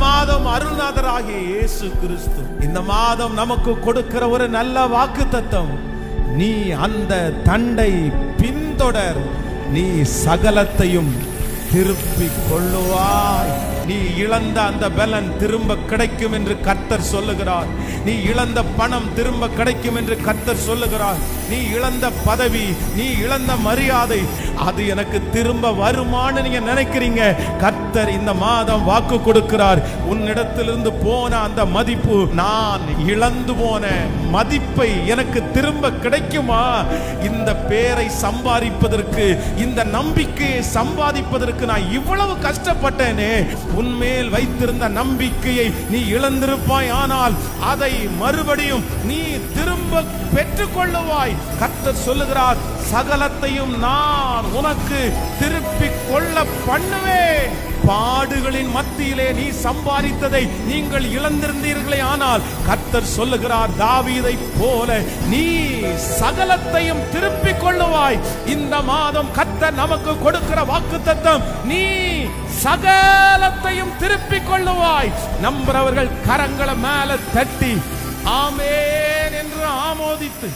மாதம் அருள்நாதராகிய இயேசு கிறிஸ்து இந்த மாதம் நமக்கு கொடுக்கிற ஒரு நல்ல வாக்குத்தத்தம், நீ அந்த தண்டை பின்தொடர், நீ சகலத்தையும் திருப்பிக் கொள்ளுவாய். நீ இழந்த அந்த பலன் திரும்ப கிடைக்கும் என்று கர்த்தர் சொல்லுகிறார். நீ இழந்த பணம் திரும்ப கிடைக்கும் என்று கர்த்தர் சொல்லுகிறார். நீ இழந்த பதவி, நீ இழந்த மரியாதை, அது எனக்கு திரும்ப வருமானு நீங்க நினைக்கிறீங்க. கர்த்தர் இந்த மாதம் வாக்கு கொடுக்கிறார், உன்னிடத்திலிருந்து போன அந்த மதிப்பு, நான் இழந்து போன மதிப்பை எனக்கு திரும்ப கிடைக்குமா? இந்த பேரை சம்பாதிப்பதற்கு, இந்த நம்பிக்கையை சம்பாதிப்பதற்கு நான் இவ்வளவு கஷ்டப்பட்டேனே. உன்மேல் வைத்திருந்த நம்பிக்கையை நீ இழந்திருப்பாய், ஆனால் அதை மறுபடியும் நீ திரும்ப பெற்றுக் கொள்ளுவாய். கர்த்தர் சொல்லுகிறார், சகலத்தையும் நான் உனக்கு திருப்பிக் கொள்ள பண்ணுவேன். பாடுகளின் மத்தியிலே நீ சம்பாதித்ததை நீங்கள் இழந்திருந்தீர்களே, ஆனால் கர்த்தர் சொல்லுகிறார், தாவீதை போல நீ சகலத்தையும் திருப்பிக் கொள்ளுவாய். இந்த மாதம் கர்த்தர் நமக்கு கொடுக்கிற வாக்குத்தத்தம், நீ சகலத்தையும் திருப்பிக் கொள்ளுவாய். நம்புறவர்கள் கரங்களை மேல தட்டி ஆமென் என்று ஆமோதித்து